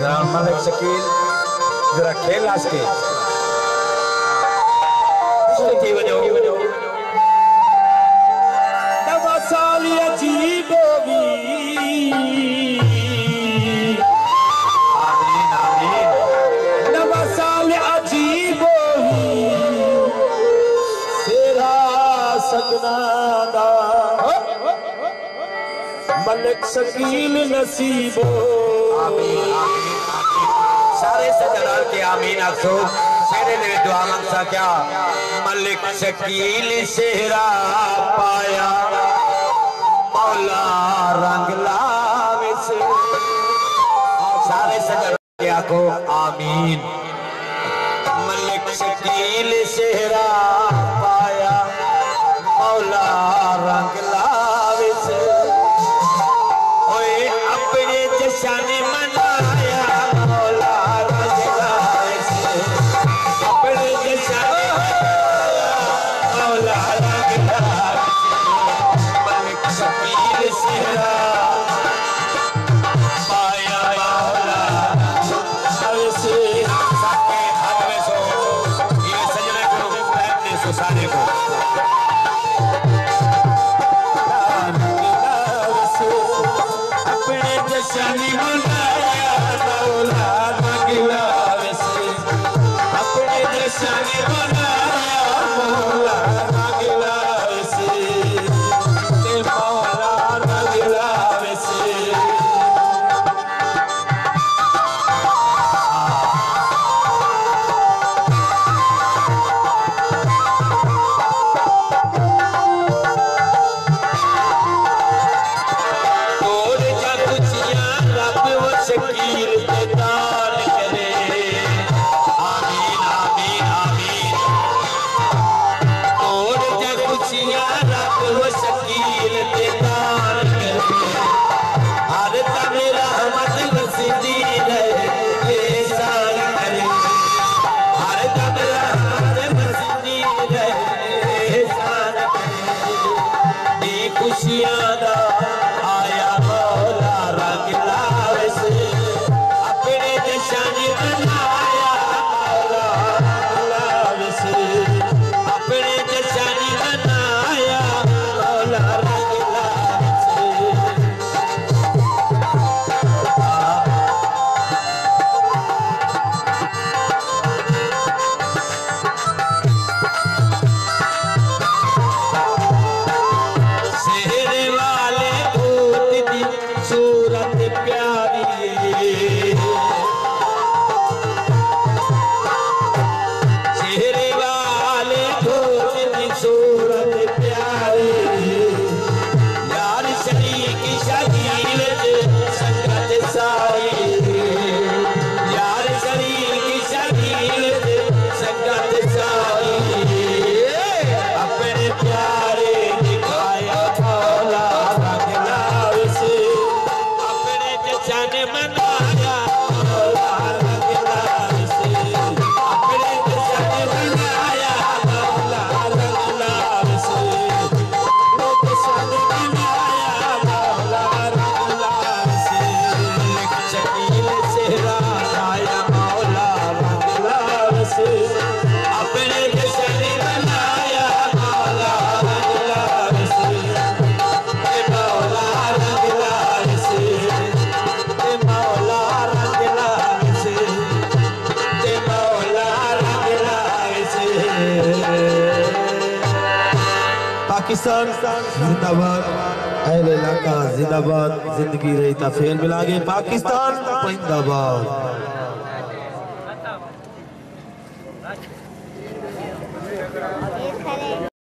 मलिक शकील जरा खेल आसके थी वजो नवासाली अजीब होगी आमीन आमीन नवासाली अजीब होगी तेरा सगना दा मलिक शकील नसीबो आमीन आमीन सारे सजदार के आमीन अफसोस शेरे ने दुआ मंगसा क्या मलिक शकील सेहरा पाया मौला रंग लावे से सारे सजदार के आखो आमीन मलिक शकील सेहरा पाया मौला रंग लावे से ओए अपने जश्न मनाया मौला रंग लावे से अपने जश्न मौला रंग लावे से मलिक शकील सेहरा पाया मौला लावे से साके हाथ में सो ये सजने को पहनने सो सारे को अपने जश्न मनाया मौला रंग लावे से अपने जश्न मनाया मौला रंग लावे से ते मौला रंग लावे से शकील के दान करे आमीन आमीन आमीन और जब खुशियां रब वो शकील के दान करे हर दम रहमत वसीदी रहे एहसान करे हर दम रहमत वसीदी रहे एहसान करे दी खुशियां दा आया मौला रंग लावे से अपने जश्न मनाया मौला रंग लावे से अपने जश्न मनाया मौला रंग लावे से सेहरे वाले भूत दी सूरत प्यारी चेहरे वाले भूत दी सूरत प्यारी यार शरीक शकील संगत सारी यार शरीक शकील संगत सारी अपने प्यारे दिखाया मौला रंग लावे से अपने जश्न मनाया मौला रंग लावे से अपने जश्न मनाया मौला रंग लावे से अपने जश्न मनाया मौला रंग लावे से मलिक शकील सेहरा आया मौला रंग लावे से अपने जश्न मनाया मौला रंग लावे से ते मौला रंग लावे से ते मौला रंग लावे से ते मौला रंग लावे से पाकिस्तान जिंदाबाद अहले इलाका जिंदाबाद जिंदगी रही ता फेल मिलागे पाकिस्तान जिंदाबाद।